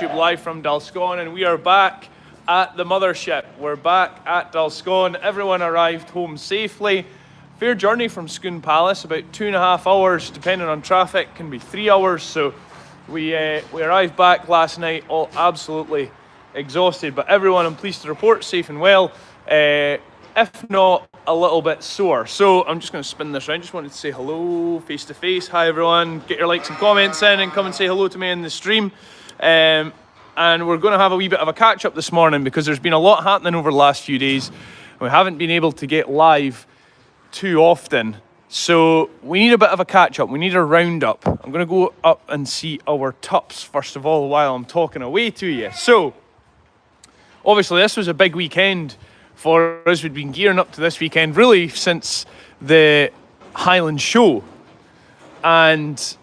live from Dalscone, and we are back at the mothership. We're back at Dalscone. Everyone arrived home safely. Fair journey from Scone Palace, about 2.5 hours, depending on traffic, can be 3 hours. So we arrived back last night, all absolutely exhausted, but everyone, I'm pleased to report, safe and well. If not, a little bit sore. So I'm just going to spin this around. Just wanted to say hello, face to face. Hi everyone. Get your likes and comments in, and come and say hello to me in the stream. And we're going to have a wee bit of a catch up this morning because there's been a lot happening over the last few days. We haven't been able to get live too often, so we need a bit of a catch up. We need a roundup. I'm going to go up and see our tups first of all while I'm talking away to you. So obviously this was a big weekend for us. We'd been gearing up to this weekend really since the Highland Show, and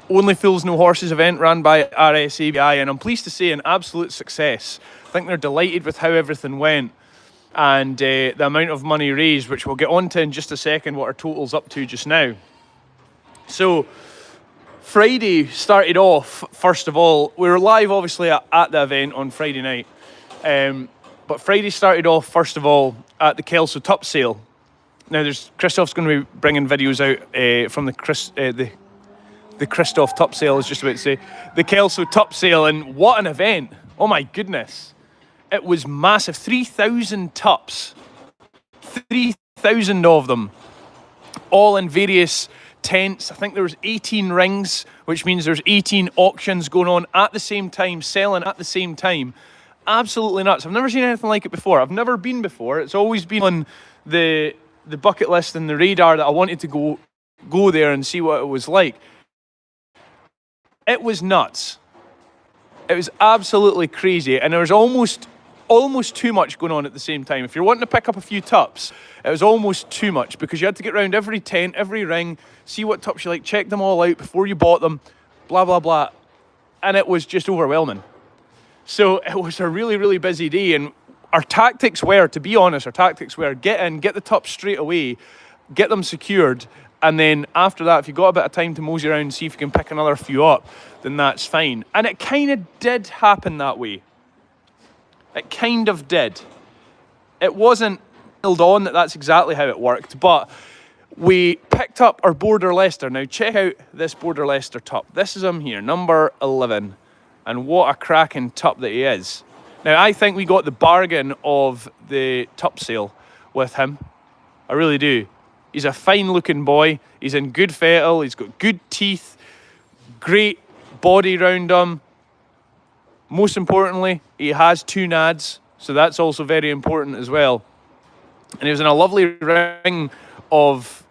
Only Fools No Horses event ran by RSABI, and I'm pleased to say an absolute success. I think they're delighted with how everything went and the amount of money raised, which we'll get onto in just a second, what our total's up to just now. So Friday started off, first of all, we were live obviously at the event on Friday night, but Friday started off first of all at the Kelso Tup Sale. Now Christoph's going to be bringing videos out from the Christoph Tup Sale, I was just about to say, the Kelso Tup Sale, and what an event. Oh my goodness. It was massive, 3,000 tups, 3,000 of them, all in various tents. I think there was 18 rings, which means there's 18 auctions going on at the same time, selling at the same time. Absolutely nuts. I've never seen anything like it before. I've never been before. It's always been on the bucket list and the radar that I wanted to go there and see what it was like. It was nuts. It was absolutely crazy, and there was almost too much going on at the same time. If you're wanting to pick up a few tups, it was almost too much because you had to get around every tent, every ring, see what tups you like, check them all out before you bought them, blah, blah, blah. And it was just overwhelming. So it was a really, really busy day, and our tactics were, to be honest, get in, get the tups straight away, get them secured, and then after that, if you've got a bit of time to mosey around and see if you can pick another few up, then that's fine. And it kind of did happen that way. It kind of did. It wasn't nailed on that that's exactly how it worked, but we picked up our Border Leicester. Now check out this Border Leicester tup. This is him here, number 11. And what a cracking tup that he is. Now I think we got the bargain of the tup sale with him. I really do. He's a fine looking boy. He's in good fettle. He's got good teeth, great body round him. Most importantly, he has 2 nads, so that's also very important as well. And he was in a lovely ring of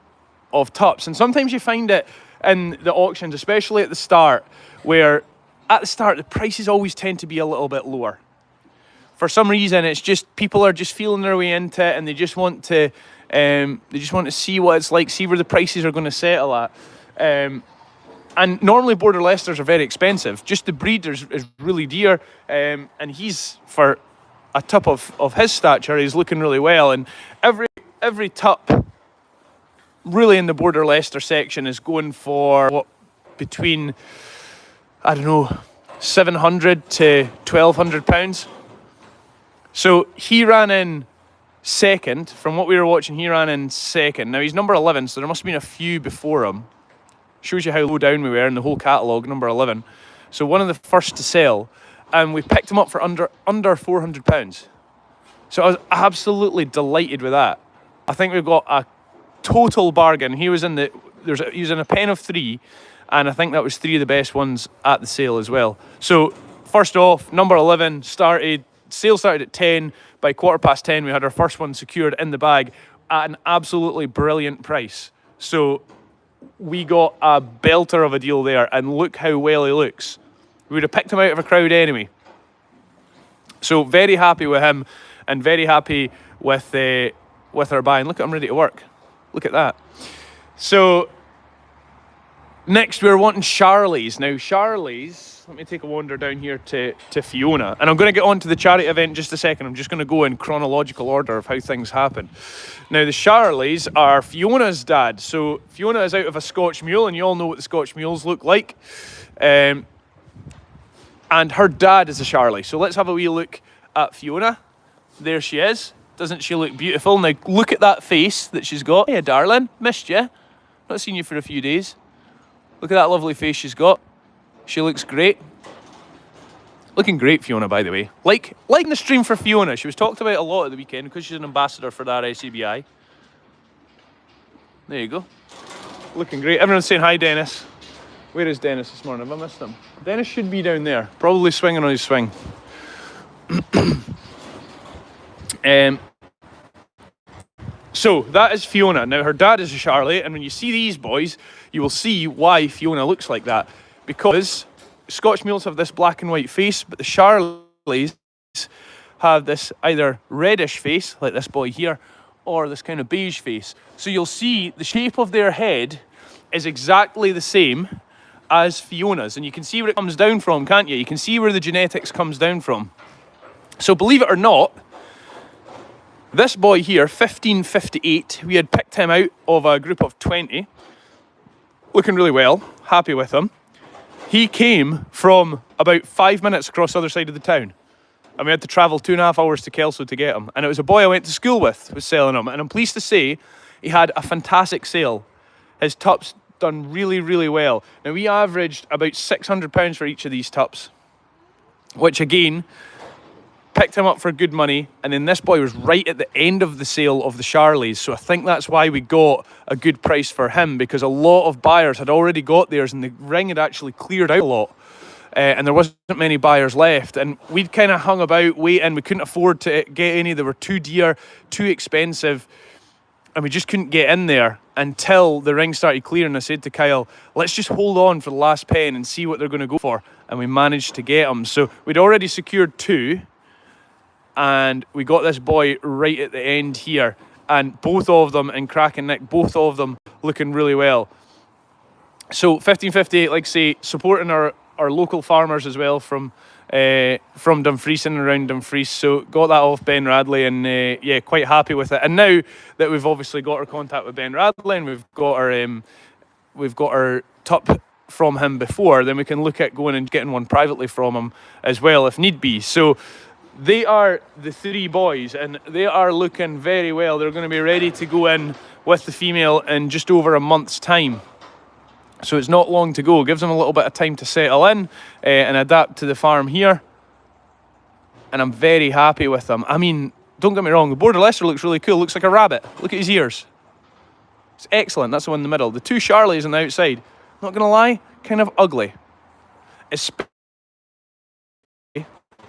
tups. And sometimes you find it in the auctions, especially at the start, where at the start the prices always tend to be a little bit lower. For some reason, it's just people are just feeling their way into it, and they just want to see what it's like, see where the prices are going to settle at. And normally Border Leicesters are very expensive. Just the breed is really dear, and he's, for a tup of his stature, he's looking really well. And every tup really in the Border Leicester section is going for between, I don't know, £700 to £1,200. So he ran in second. From what we were watching, he ran in second. Now he's number 11, so there must have been a few before him. Shows you how low down we were in the whole catalogue, number 11. So one of the first to sell, and we picked him up for under £400. So I was absolutely delighted with that. I think we've got a total bargain. He was in a pen of 3, and I think that was 3 of the best ones at the sale as well. So first off, number 11 sale started at 10. By 10:15, we had our first one secured in the bag at an absolutely brilliant price. So we got a belter of a deal there, and look how well he looks. We would have picked him out of a crowd anyway. So very happy with him, and very happy with our buy. And look at him ready to work. Look at that. So next we're wanting Charlie's. Now Charlie's, let me take a wander down here to Fiona. And I'm going to get on to the charity event in just a second. I'm just going to go in chronological order of how things happen. Now, the Charlies are Fiona's dad. So Fiona is out of a Scotch mule, and you all know what the Scotch mules look like. And her dad is a Charlie. So let's have a wee look at Fiona. There she is. Doesn't she look beautiful? Now look at that face that she's got. Hey, darling, missed you. Not seen you for a few days. Look at that lovely face she's got. She looks great. Looking great, Fiona, by the way. Liking the stream for Fiona. She was talked about a lot at the weekend because she's an ambassador for the RSCBI. There you go. Looking great. Everyone's saying hi, Dennis. Where is Dennis this morning? Have I missed him? Dennis should be down there. Probably swinging on his swing. So that is Fiona. Now her dad is a Charlie, and when you see these boys, you will see why Fiona looks like that. Because Scotch mules have this black and white face, but the Charlies have this either reddish face, like this boy here, or this kind of beige face. So you'll see the shape of their head is exactly the same as Fiona's, and you can see where it comes down from, can't you? You can see where the genetics comes down from. So believe it or not, this boy here, 1558, we had picked him out of a group of 20, looking really well, happy with him. He came from about 5 minutes across the other side of the town, and we had to travel 2.5 hours to Kelso to get him. And it was a boy I went to school with was selling him, and I'm pleased to say he had a fantastic sale. His tups done really, really well. Now we averaged about £600 for each of these tups, which again, picked him up for good money, and then this boy was right at the end of the sale of the Charlies, so I think that's why we got a good price for him, because a lot of buyers had already got theirs and the ring had actually cleared out a lot, and there wasn't many buyers left, and we'd kind of hung about waiting. We couldn't afford to get any. They were too dear, too expensive, and we just couldn't get in there until the ring started clearing. I said to Kyle, let's just hold on for the last pen and see what they're going to go for, and we managed to get them. So we'd already secured 2, and we got this boy right at the end here, and both of them in crack and neck, both of them looking really well. So 1558, like I say, supporting our local farmers as well from Dumfries and around Dumfries. So got that off Ben Radley, and yeah, quite happy with it. And now that we've obviously got our contact with Ben Radley and we've got our tup from him before, then we can look at going and getting one privately from him as well if need be. So they are the 3 boys, and they are looking very well. They're going to be ready to go in with the female in just over a month's time. So it's not long to go. It gives them a little bit of time to settle in and adapt to the farm here. And I'm very happy with them. I mean, don't get me wrong, the Border Leicester looks really cool. Looks like a rabbit. Look at his ears. It's excellent. That's the one in the middle. The 2 Charlies on the outside, not going to lie, kind of ugly. Especially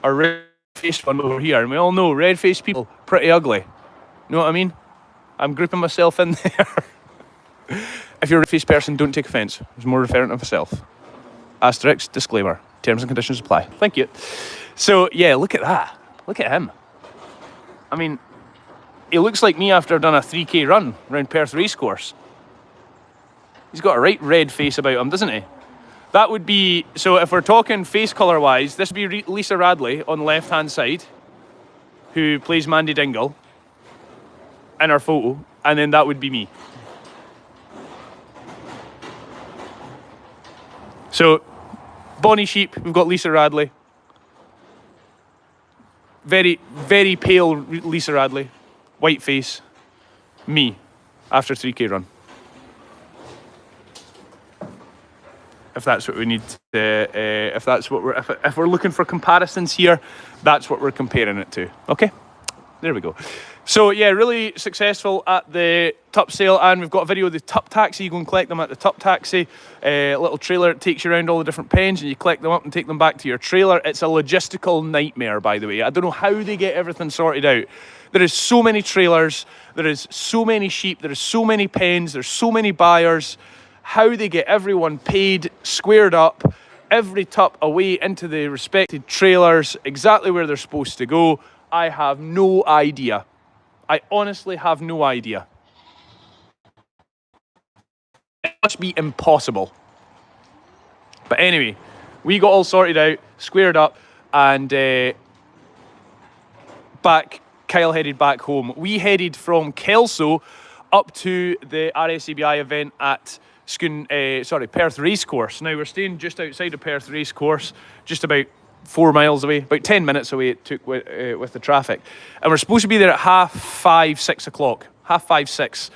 our red-faced one over here. And we all know red-faced people, pretty ugly. You know what I mean? I'm grouping myself in there. If you're a red-faced person, don't take offence. I was more referring to myself. Asterisk, disclaimer. Terms and conditions apply. Thank you. So, yeah, look at that. Look at him. I mean, he looks like me after I've done a 3K run around Perth Racecourse. He's got a right red face about him, doesn't he? That would be... So if we're talking face colour-wise, this would be Lisa Radley on the left-hand side, who plays Mandy Dingle in our photo, and then that would be me. So, bonny sheep, we've got Lisa Radley. Very, very pale Lisa Radley. White face. Me, after 3K run. If that's what we need to, if we're looking for comparisons here, that's what we're comparing it to. Okay, there we go. So yeah, really successful at the tup sale, and we've got a video of the tup taxi. You go and collect them at the tup taxi. A little trailer that takes you around all the different pens, and you collect them up and take them back to your trailer. It's a logistical nightmare, by the way. I don't know how they get everything sorted out. There is so many trailers, there is so many sheep, there is so many pens, there's so many buyers. How they get everyone paid, squared up, every tup away into the respected trailers, exactly where they're supposed to go, I have no idea. I honestly have no idea. It must be impossible. But anyway, we got all sorted out, squared up, and Kyle headed back home. We headed from Kelso up to the RSCBI event at Perth Racecourse. Now we're staying just outside of Perth Racecourse, just about 4 miles away, about 10 minutes away it took with the traffic. And we're supposed to be there at 5:30, 6 o'clock. 5:30, 6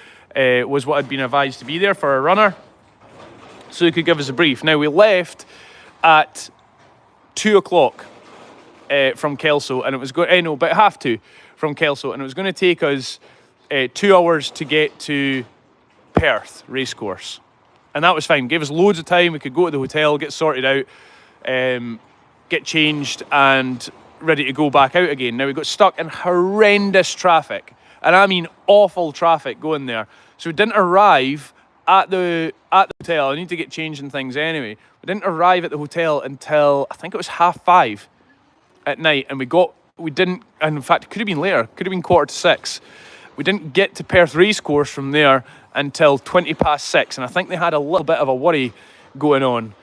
was what I'd been advised to be there for a runner, so they could give us a brief. Now, we left at 2 o'clock from Kelso, and it was going, no, about 2:30 from Kelso, and it was going to take us 2 hours to get to Perth racecourse. And that was fine. Gave us loads of time. We could go to the hotel, get sorted out, get changed, and ready to go back out again. Now, we got stuck in horrendous traffic, and I mean awful traffic going there. So we didn't arrive at the hotel. I need to get changed and things anyway. We didn't arrive at the hotel until, I think it was 5:30 at night, and we didn't, and in fact, it could have been later, could have been 5:45. We didn't get to Perth racecourse from there until 6:20, and I think they had a little bit of a worry going on.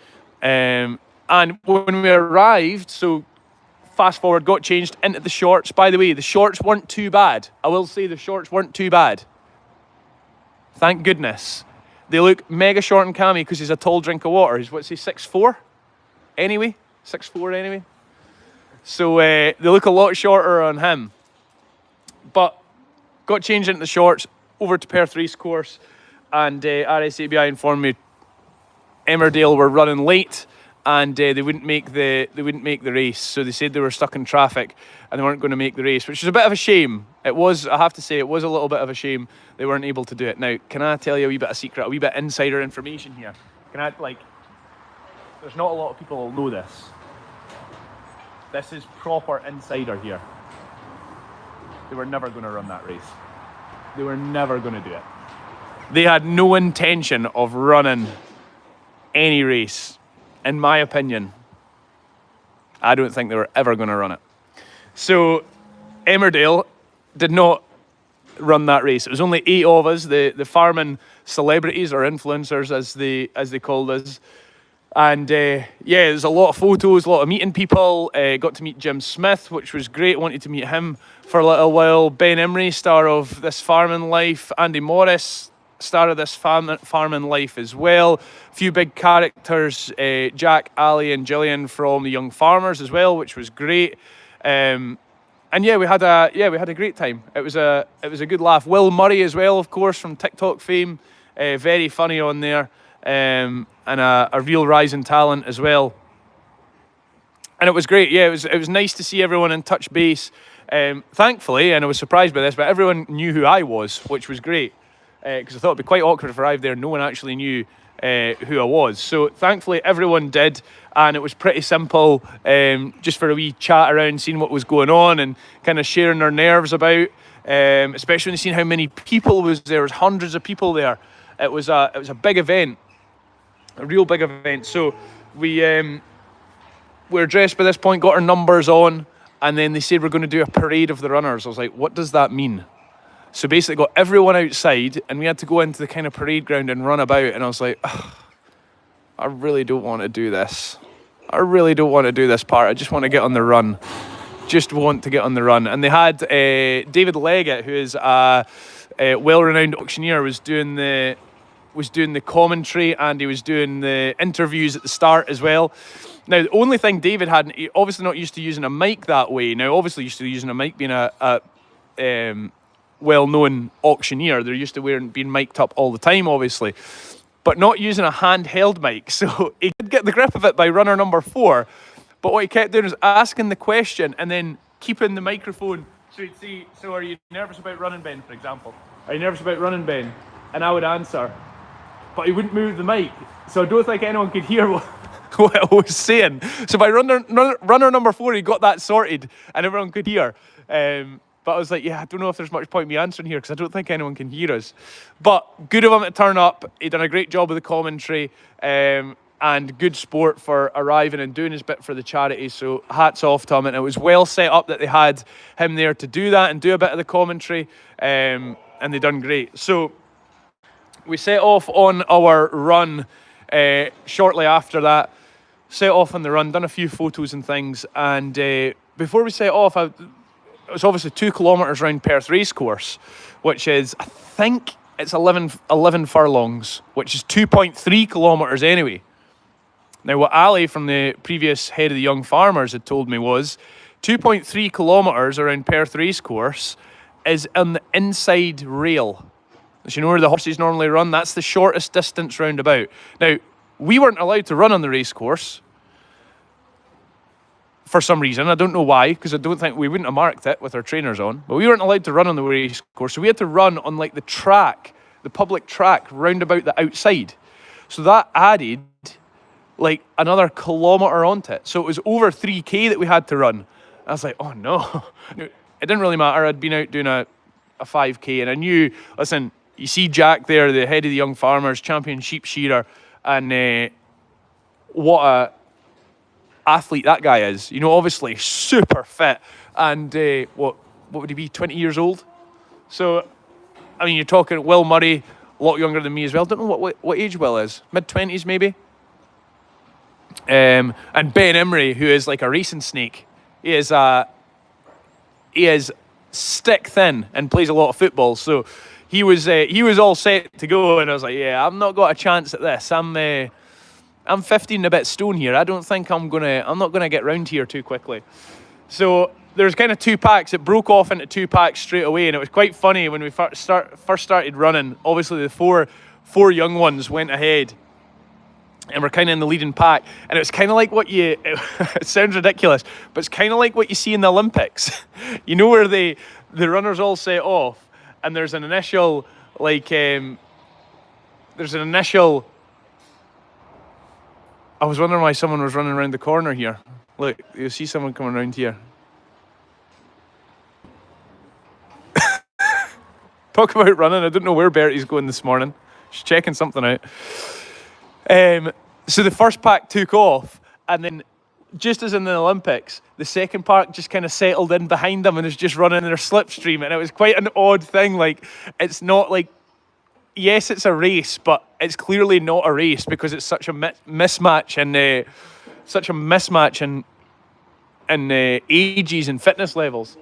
And when we arrived, so fast forward, got changed into the shorts. By the way, the shorts weren't too bad. I will say the shorts weren't too bad. Thank goodness. They look mega short and cami because he's a tall drink of water. He's, what's he, 6'4"? Anyway, 6'4" anyway. So they look a lot shorter on him. But got changed into the shorts, over to Perth racecourse, and RSABI informed me Emmerdale were running late, and they wouldn't make the race. So they said they were stuck in traffic and they weren't going to make the race, which is a bit of a shame. It was, I have to say, it was a little bit of a shame they weren't able to do it. Now, can I tell you a wee bit of secret, a wee bit insider information here? Can I, there's not a lot of people who'll know this. This is proper insider here. They were never going to run that race. They were never going to do it. They had no intention of running any race. In my opinion, I don't think they were ever going to run it. So Emmerdale did not run that race. It was only 8 of us, the farming celebrities or influencers as they called us. And yeah, there's a lot of photos, a lot of meeting people. Got to meet Jim Smith, which was great. Wanted to meet him for a little while. Ben Emery, star of This Farming Life. Andy Morris, star of This Farming Life as well. A few big characters, Jack, Ali and Gillian from The Young Farmers as well, which was great. And yeah, we had a great time. It was a good laugh. Will Murray as well, of course, from TikTok fame. Very funny on there. And a real rising talent as well. And it was great. Yeah, it was nice to see everyone in touch base. Thankfully, and I was surprised by this, but everyone knew who I was, which was great. Because I thought it'd be quite awkward if I arrived there and no one actually knew who I was. So thankfully everyone did, and it was pretty simple, just for a wee chat around, seeing what was going on and kind of sharing their nerves about, especially when they seen how many people was there. There was hundreds of people there. It was a big event, a real big event. So we were dressed by this point, got our numbers on, and then they said we're going to do a parade of the runners. I was like, what does that mean? So basically got everyone outside and we had to go into the kind of parade ground and run about, and I was like, I really don't want to do this. I really don't want to do this part. I just want to get on the run. Just want to get on the run. And they had David Leggett, who is a well-renowned auctioneer, was doing the commentary, and he was doing the interviews at the start as well. Now, the only thing David had, he obviously not used to using a mic that way. Now, obviously used to using a mic, being a well-known auctioneer. They're used to being mic'd up all the time, obviously, but not using a handheld mic. So he could get the grip of it by runner number 4. But what he kept doing was asking the question and then keeping the microphone. So he'd say, so are you nervous about running, Ben, for example? Are you nervous about running, Ben? And I would answer, but he wouldn't move the mic. So I don't think anyone could hear what I was saying. So by runner number 4, he got that sorted and everyone could hear. But I was like, yeah, I don't know if there's much point me answering here because I don't think anyone can hear us. But good of him to turn up. He done a great job with the commentary, and good sport for arriving and doing his bit for the charity. So hats off to him. And it was well set up that they had him there to do that and do a bit of the commentary, and they done great. So we set off on our run shortly after that. Set off on the run, done a few photos and things. And before we set off, it was obviously 2 kilometres around Perth Racecourse, which is, I think it's 11 furlongs, which is 2.3 kilometres anyway. Now, what Ali from the previous head of the Young Farmers had told me was 2.3 kilometres around Perth Racecourse is on the inside rail. So you know where the horses normally run? That's the shortest distance roundabout. Now, we weren't allowed to run on the racecourse for some reason. I don't know why, because I don't think we wouldn't have marked it with our trainers on. But we weren't allowed to run on the racecourse, so we had to run on like the track, the public track, roundabout the outside. So that added like another kilometre onto it. So it was over 3k that we had to run. I was like, oh no. It didn't really matter. I'd been out doing a 5k, and I knew, listen, you see Jack there, the head of the Young Farmers, champion sheep shearer, and what a athlete that guy is. You know, obviously super fit, and what would he be, 20 years old? So, I mean, you're talking Will Murray, a lot younger than me as well. Don't know what age Will is. Mid-20s maybe. And Ben Emery, who is like a racing snake. He is stick thin and plays a lot of football. So he was all set to go, and I was like, yeah, I've not got a chance at this. I'm 15 and a bit stone here. I don't think I'm not gonna get round here too quickly. So there's kind of 2 packs. It broke off into 2 packs straight away, and it was quite funny when we first started running. Obviously, the four young ones went ahead, and we're kind of in the leading pack. And it was kind of like it sounds ridiculous, but it's kind of like what you see in the Olympics. You know, where the runners all set off, and there's an initial I was wondering why someone was running around the corner here. Look, you'll see someone coming around here. Talk about running. I don't know where Bertie's going this morning. She's checking something out. So the first pack took off, and then just as in the Olympics, the second pack just kind of settled in behind them and is just running in their slipstream. And it was quite an odd thing. Like, it's not like, yes, it's a race, but it's clearly not a race because it's such a mismatch in ages and fitness levels.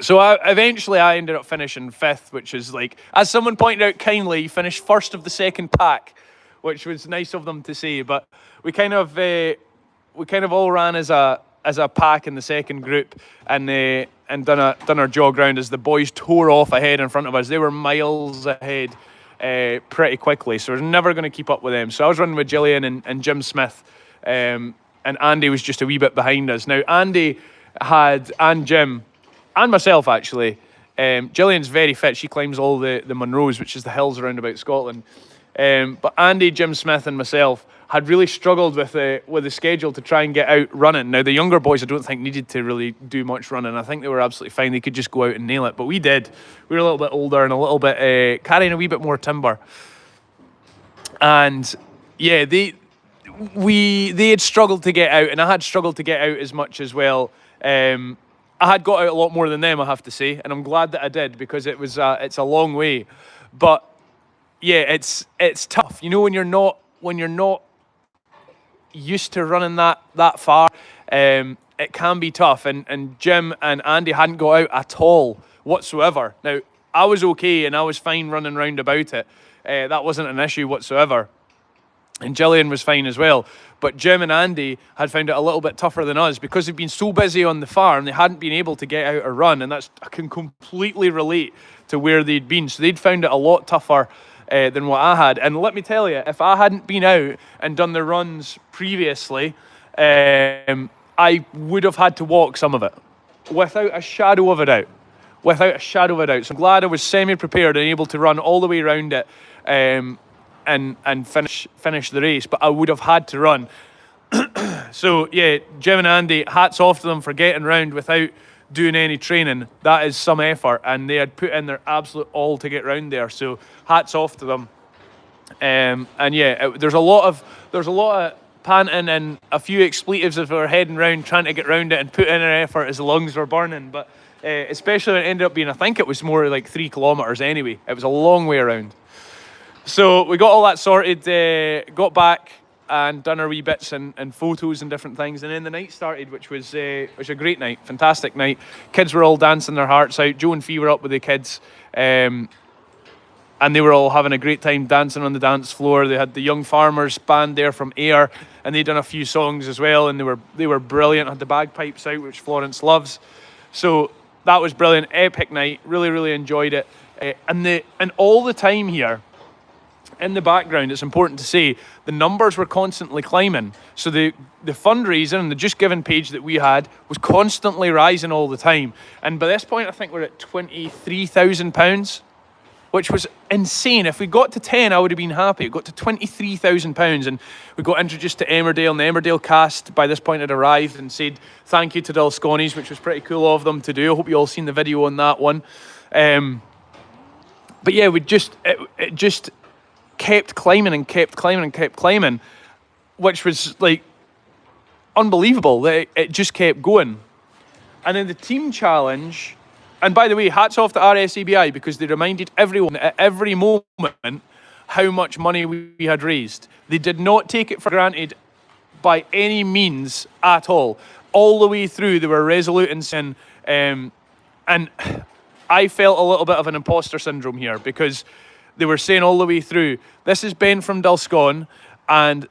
So eventually I ended up finishing 5th, which is like, as someone pointed out kindly, finished first of the second pack, which was nice of them to say. But we kind of all ran as a pack in the second group, and done our jog round as the boys tore off ahead in front of us. They were miles ahead pretty quickly, so I was never going to keep up with them. So I was running with Gillian and Jim Smith, and Andy was just a wee bit behind us. Now Andy and Jim and myself actually. Gillian's very fit. She climbs all the Munros, which is the hills around about Scotland. But Andy, Jim Smith and myself had really struggled with the schedule to try and get out running. Now, the younger boys I don't think needed to really do much running. I think they were absolutely fine. They could just go out and nail it. But we did. We were a little bit older and a little bit carrying a wee bit more timber. And yeah, they had struggled to get out, and I had struggled to get out as much as well. I had got out a lot more than them, I have to say, and I'm glad that I did, because it's a long way. But yeah, it's tough. You know, when you're not used to running that far, it can be tough. And Jim and Andy hadn't got out at all whatsoever. Now, I was okay and I was fine running round about it. That wasn't an issue whatsoever. And Gillian was fine as well. But Jim and Andy had found it a little bit tougher than us because they'd been so busy on the farm, they hadn't been able to get out or run. And I can completely relate to where they'd been. So they'd found it a lot tougher than what I had. And let me tell you, if I hadn't been out and done the runs previously, I would have had to walk some of it, without a shadow of a doubt. Without a shadow of a doubt. So I'm glad I was semi-prepared and able to run all the way around it and finish the race, but I would have had to run. So yeah, Jim and Andy, hats off to them for getting round without doing any training. That is some effort, and they had put in their absolute all to get round there. So hats off to them. And yeah, there's a lot of panting and a few expletives as we were heading round, trying to get round it and put in an effort as the lungs were burning. But especially when it ended up being, I think it was more like 3 kilometres anyway. It was a long way around. So we got all that sorted, got back and done our wee bits and photos and different things, and then the night started, which was a great night, fantastic night. Kids were all dancing their hearts out. Joe and Fee were up with the kids, and they were all having a great time dancing on the dance floor. They had the Young Farmers band there from Ayr, and they'd done a few songs as well, and they were brilliant. Had the bagpipes out, which Florence loves. So that was brilliant, epic night. Really enjoyed it. And all the time here, in the background, it's important to say, the numbers were constantly climbing. So the fundraiser and the Just Giving page that we had was constantly rising all the time. And by this point, I think we're at £23,000, which was insane. If we got to 10, I would have been happy. It got to £23,000, and we got introduced to Emmerdale, and the Emmerdale cast by this point had arrived and said thank you to Dalsconis, which was pretty cool of them to do. I hope you all seen the video on that one. But yeah, it just kept climbing and kept climbing and kept climbing, which was like unbelievable. It just kept going. And then the team challenge, and by the way, hats off to RSABI, because they reminded everyone at every moment how much money we had raised. They did not take it for granted by any means at all. All the way through, they were resolute in saying, and I felt a little bit of an imposter syndrome here, because they were saying all the way through, this is Ben from Dalscon, and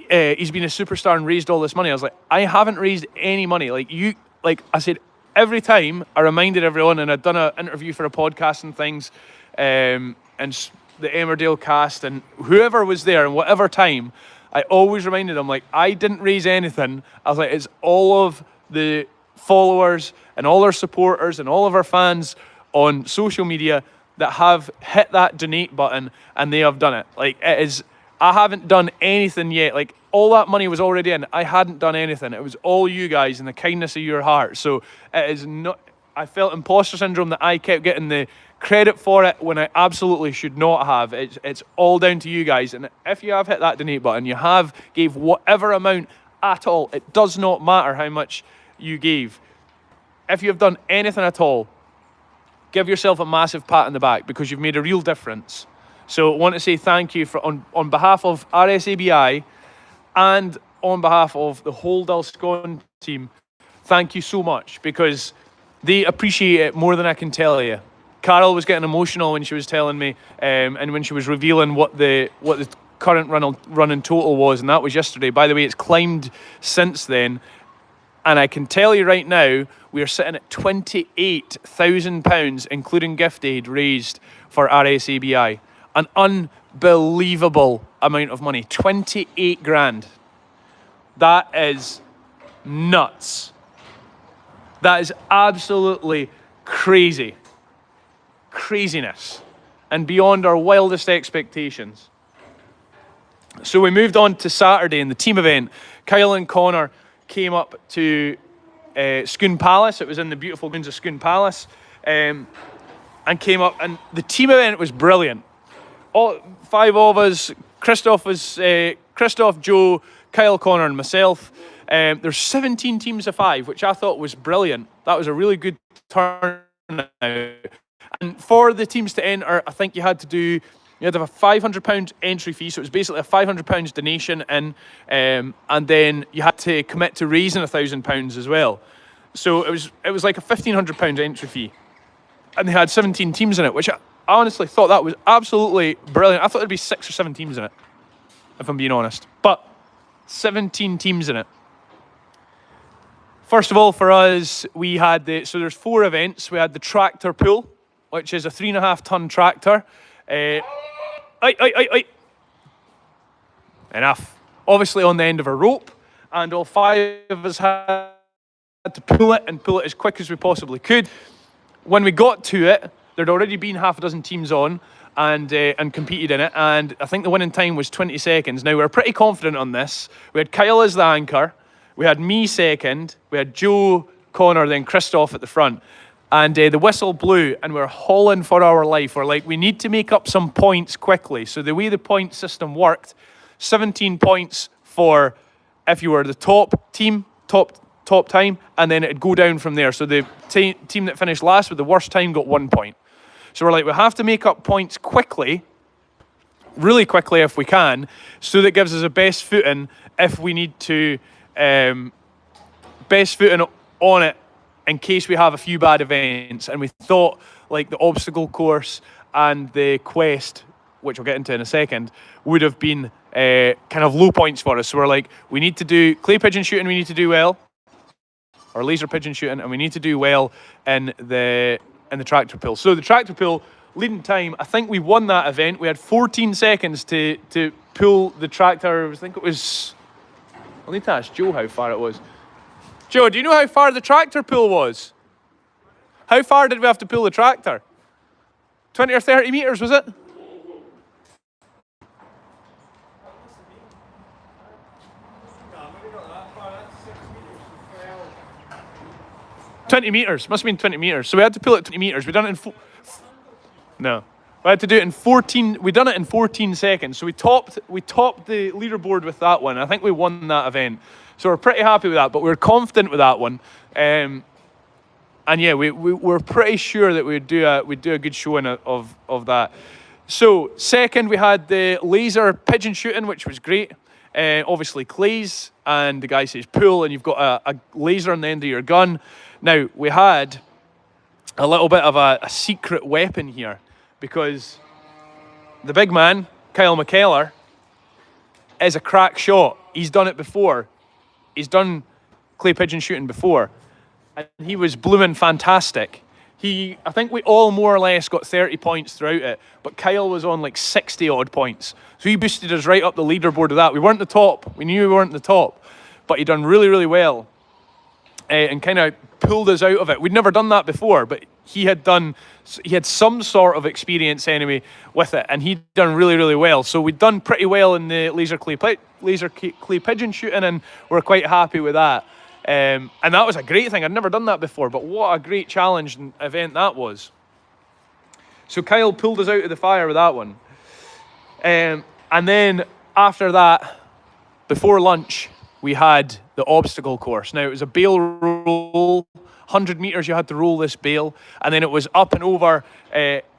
he's been a superstar and raised all this money. I was like, I haven't raised any money. Like I said, every time I reminded everyone, and I'd done an interview for a podcast and things, and the Emmerdale cast and whoever was there and whatever time, I always reminded them, like, I didn't raise anything. I was like, it's all of the followers and all our supporters and all of our fans on social media that have hit that donate button, and they have done it. Like, it is, I haven't done anything yet. Like, all that money was already in. I hadn't done anything. It was all you guys and the kindness of your heart. So it is not, I felt imposter syndrome that I kept getting the credit for it when I absolutely should not have. It's all down to you guys. And if you have hit that donate button, you have gave whatever amount at all. It does not matter how much you gave. If you have done anything at all, give yourself a massive pat on the back, because you've made a real difference. So I want to say thank you on behalf of RSABI and on behalf of the whole Dalscon team. Thank you so much, because they appreciate it more than I can tell you. Carol was getting emotional when she was telling me, and when she was revealing what the current running total was, and that was yesterday. By the way, it's climbed since then. And I can tell you right now, we are sitting at £28,000, including gift aid, raised for RSABI. An unbelievable amount of money. 28 grand. That is nuts. That is absolutely crazy. Craziness. And beyond our wildest expectations. So we moved on to Saturday in the team event. Kyle and Connor came up to Scone Palace. It was in the beautiful grounds of Scone Palace, and came up, and the team event was brilliant. All 5 of us, Christoph, Joe, Kyle, Connor and myself. There's 17 teams of 5, which I thought was brilliant. That was a really good turnout. And for the teams to enter, I think you had to have a £500 entry fee, so it was basically a £500 donation in, and then you had to commit to raising £1,000 as well. So it was like a £1,500 entry fee, and they had 17 teams in it, which I honestly thought that was absolutely brilliant. I thought there'd be 6 or 7 teams in it, if I'm being honest, but 17 teams in it. First of all, for us, we had so there's 4 events. We had the tractor pull, which is a 3.5 ton tractor. Enough. Obviously on the end of a rope, and all 5 of us had to pull it as quick as we possibly could. When we got to it, there'd already been half a dozen teams on and competed in it, and I think the winning time was 20 seconds. Now, we were pretty confident on this. We had Kyle as the anchor, we had me second, we had Joe, Connor, then Christoph at the front. And the whistle blew, and we're hauling for our life. We're like, we need to make up some points quickly. So the way the point system worked, 17 points for if you were the top team, top time, and then it'd go down from there. So the team that finished last with the worst time got 1 point. So we're like, we have to make up points quickly, really quickly if we can, so that gives us a best footing if we need to, best footing on it, in case we have a few bad events. And we thought like the obstacle course and the quest, which we'll get into in a second, would have been kind of low points for us. So we're like, we need to do clay pigeon shooting, we need to do well, or laser pigeon shooting, and we need to do well in the tractor pull. So the tractor pull, leading time, I think we won that event. We had 14 seconds to pull the tractor. I think it was, I'll need to ask Joe how far it was. Joe, do you know how far the tractor pull was? How far did we have to pull the tractor? 20 or 30 meters, was it? 20 meters, must have been 20 meters. So we had to pull it 20 meters. We done it in no. We had to do it in 14. We done it in 14 seconds. So we topped the leaderboard with that one. I think we won that event. So we're pretty happy with that. But we were confident with that one. And yeah, we're pretty sure that we'd do a good showing of that. So second, we had the laser pigeon shooting, which was great. Obviously clays, and the guy says pull, and you've got a laser on the end of your gun. Now, we had a little bit of a secret weapon here, because the big man, Kyle McKellar, is a crack shot. He's done it before. He's done clay pigeon shooting before, and he was blooming fantastic. I think we all more or less got 30 points throughout it, but Kyle was on like 60 odd points. So he boosted us right up the leaderboard with that. We weren't the top. We knew we weren't the top, but he done really, really well and kind of pulled us out of it. We'd never done that before, but he had some sort of experience anyway with it, and he'd done really, really well. So we'd done pretty well in the laser clay pigeon shooting, and we're quite happy with that. And that was a great thing. I'd never done that before, but what a great challenge and event that was. So Kyle pulled us out of the fire with that one. And then after that, before lunch, we had the obstacle course. Now, it was a bale roll, 100 meters you had to roll this bale, and then it was up and over,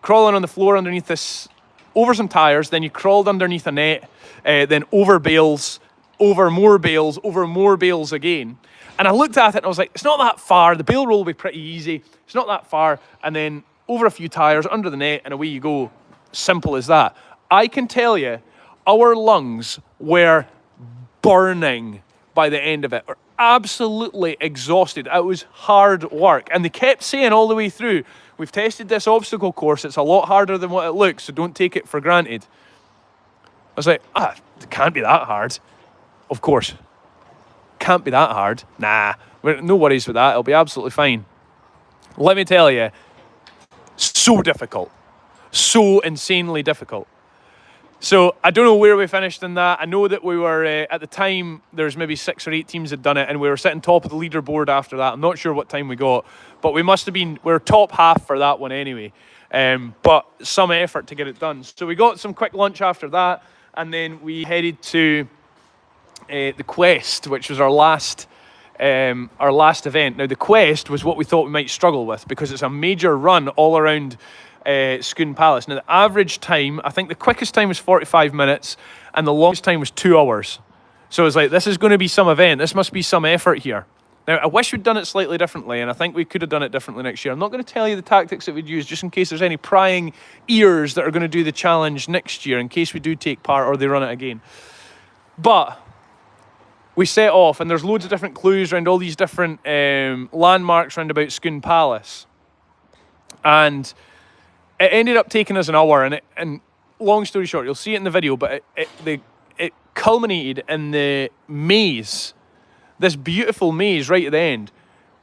crawling on the floor underneath this, over some tires, then you crawled underneath a net, then over bales, over more bales again. And I looked at it and I was like, it's not that far. The bale roll will be pretty easy. It's not that far. And then over a few tires, under the net, and away you go. Simple as that. I can tell you, our lungs were burning by the end of it. We're absolutely exhausted. It was hard work. And they kept saying all the way through, we've tested this obstacle course. It's a lot harder than what it looks, so don't take it for granted. I was like, it can't be that hard. Of course. Can't be that hard. Nah, no worries with that. It'll be absolutely fine. Let me tell you, so difficult. So insanely difficult. So I don't know where we finished in that. I know that we were, at the time, there's maybe 6 or 8 teams had done it, and we were sitting top of the leaderboard after that. I'm not sure what time we got, but we were top half for that one anyway. But some effort to get it done. So we got some quick lunch after that, and then we headed to the quest, which was our last event. Now, the quest was what we thought we might struggle with, because it's a major run all around Scone Palace. Now, the average time, I think the quickest time was 45 minutes, and the longest time was 2 hours. So it was like, this is going to be some event. This must be some effort here. Now, I wish we'd done it slightly differently, and I think we could have done it differently next year. I'm not going to tell you the tactics that we'd use, just in case there's any prying ears that are going to do the challenge next year, in case we do take part or they run it again. But we set off, and there's loads of different clues around all these different landmarks around about Scone Palace. And it ended up taking us an hour, and long story short, you'll see it in the video, but it culminated in the maze, this beautiful maze right at the end.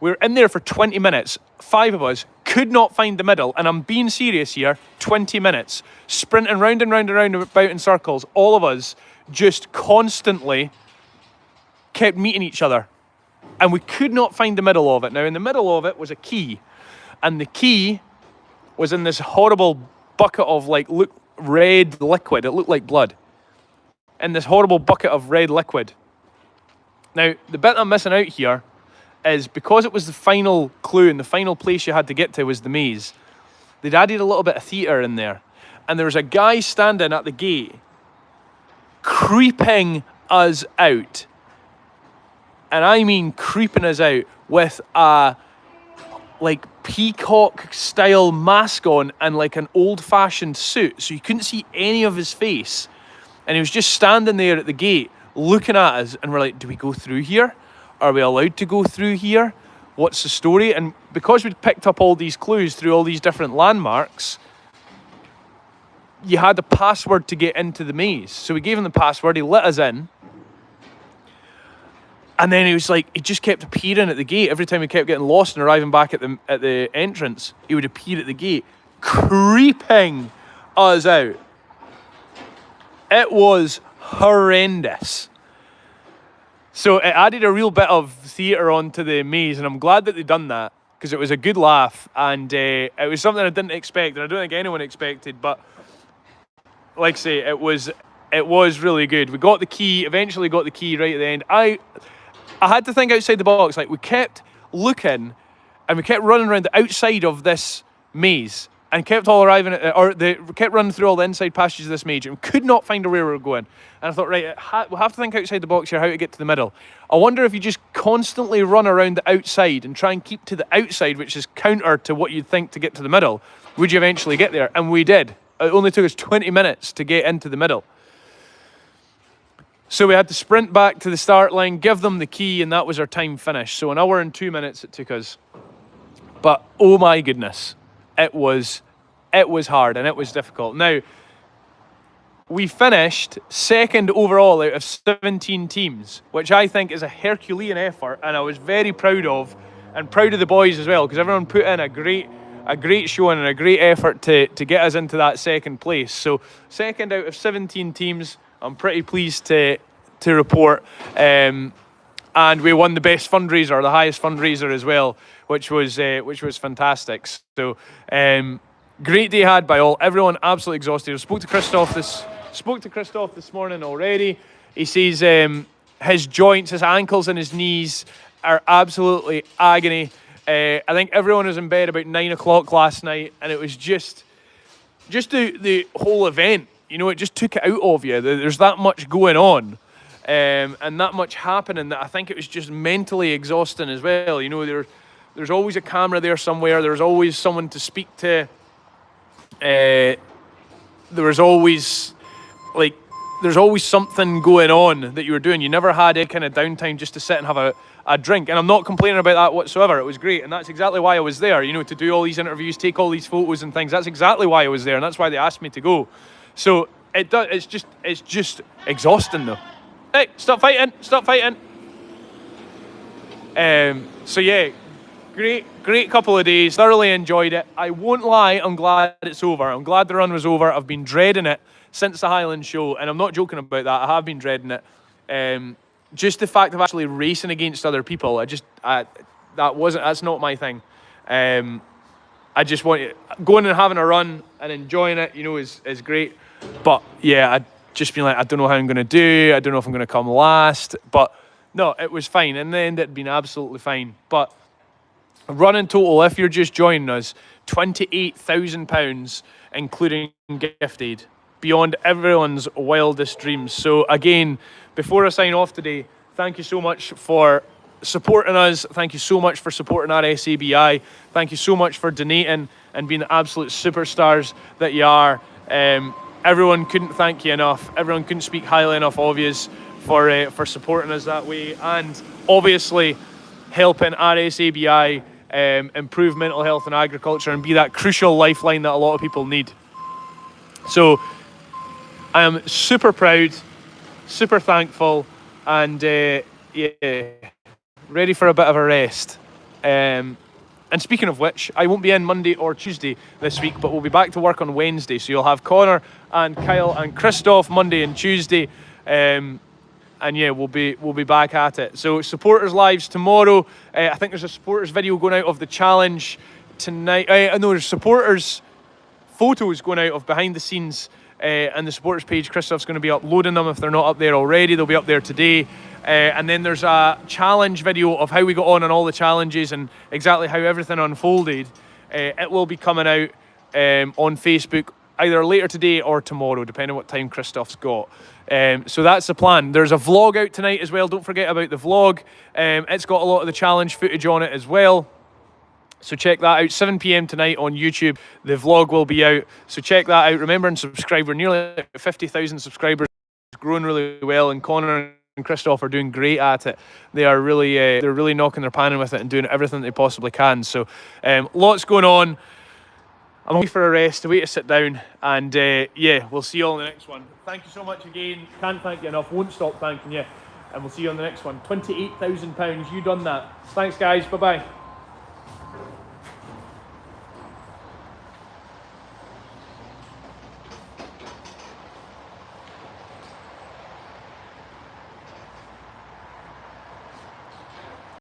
We were in there for 20 minutes. 5 of us could not find the middle, and I'm being serious here, 20 minutes, sprinting round and round and round about in circles. All of us just constantly kept meeting each other, and we could not find the middle of it. Now, in the middle of it was a key, and the key was in this horrible bucket of red liquid. It looked like blood. In this horrible bucket of red liquid. Now, the bit I'm missing out here is, because it was the final clue and the final place you had to get to was the maze, they'd added a little bit of theatre in there. And there was a guy standing at the gate creeping us out. And I mean creeping us out with a like peacock style mask on and like an old fashioned suit, so you couldn't see any of his face, and he was just standing there at the gate looking at us, and we're like, do we go through here? Are we allowed to go through here? What's the story? And because we'd picked up all these clues through all these different landmarks, you had a password to get into the maze. So we gave him the password, he let us in, and then he was like, he just kept appearing at the gate. Every time we kept getting lost and arriving back at the entrance, he would appear at the gate, creeping us out. It was horrendous. So it added a real bit of theatre onto the maze, and I'm glad that they'd done that, because it was a good laugh, and it was something I didn't expect, and I don't think anyone expected, but like I say, it was really good. We got the key, eventually got the key right at the end. I had to think outside the box. Like, we kept looking, and we kept running around the outside of this maze, and kept all arriving at, we kept running through all the inside passages of this maze, and we could not find where we were going. And I thought, right, we'll have to think outside the box here, how to get to the middle. I wonder if you just constantly run around the outside and try and keep to the outside, which is counter to what you'd think to get to the middle, would you eventually get there? And we did. It only took us 20 minutes to get into the middle. So we had to sprint back to the start line, give them the key, and that was our time finished. So an hour and 2 minutes it took us. But oh my goodness, it was hard and it was difficult. Now, we finished second overall out of 17 teams, which I think is a Herculean effort, and I was very proud of, and proud of the boys as well, because everyone put in a great showing and a great effort to get us into that second place. So second out of 17 teams, I'm pretty pleased to report. And we won the best fundraiser, the highest fundraiser as well, which was fantastic. So great day had by all. Everyone absolutely exhausted. I spoke to Christoph this morning already. He says his joints, his ankles and his knees are absolutely agony. I think everyone was in bed about 9 o'clock last night, and it was just the whole event. You know, it just took it out of you. There's that much going on, and that much happening, that I think it was just mentally exhausting as well. You know, there's always a camera there somewhere. There's always someone to speak to. There was always there's always something going on that you were doing. You never had any kind of downtime just to sit and have a drink. And I'm not complaining about that whatsoever. It was great. And that's exactly why I was there, you know, to do all these interviews, take all these photos and things. That's exactly why I was there. And that's why they asked me to go. So it's just exhausting though. Hey, stop fighting. So yeah, great couple of days. Thoroughly enjoyed it. I won't lie, I'm glad it's over. I'm glad the run was over. I've been dreading it since the Highland show, and I'm not joking about that. I have been dreading it. Just the fact of actually racing against other people, that's not my thing. I just want going and having a run and enjoying it, you know, is great. But yeah, I'd just been like, I don't know how I'm going to do. I don't know if I'm going to come last. But no, it was fine. In the end, it'd been absolutely fine. But running total, if you're just joining us, £28,000, including gift aid, beyond everyone's wildest dreams. So again, before I sign off today, thank you so much for supporting us. Thank you so much for supporting our SABI. Thank you so much for donating and being the absolute superstars that you are. Everyone couldn't thank you enough. Everyone couldn't speak highly enough of you for supporting us that way, and obviously helping our SABI improve mental health and agriculture and be that crucial lifeline that a lot of people need. So I am super proud, super thankful, and ready for a bit of a rest. And speaking of which, I won't be in Monday or Tuesday this week, but we'll be back to work on Wednesday. So you'll have Connor and Kyle and Christoph Monday and Tuesday. And yeah, we'll be back at it. So supporters lives tomorrow. I think there's a supporters video going out of the challenge tonight. No, there's supporters photos going out of behind the scenes, and the supporters page. Christoph's going to be uploading them if they're not up there already. They'll be up there today. And then there's a challenge video of how we got on all the challenges and exactly how everything unfolded. It will be coming out on Facebook either later today or tomorrow, depending on what time Christoph's got. So that's the plan. There's a vlog out tonight as well. Don't forget about the vlog. It's got a lot of the challenge footage on it as well. So check that out, 7 p.m. tonight on YouTube. The vlog will be out, so check that out. Remember and subscribe. We're nearly at 50,000 subscribers. It's growing really well, and Connor and Christoph are doing great at it. They are really, they're really knocking their pan in with it and doing everything they possibly can. So lots going on. I'm away for a rest, a way to sit down, and yeah, we'll see you all in the next one. Thank you so much again. Can't thank you enough. Won't stop thanking you. And we'll see you on the next one. £28,000. You done that. Thanks, guys. Bye-bye.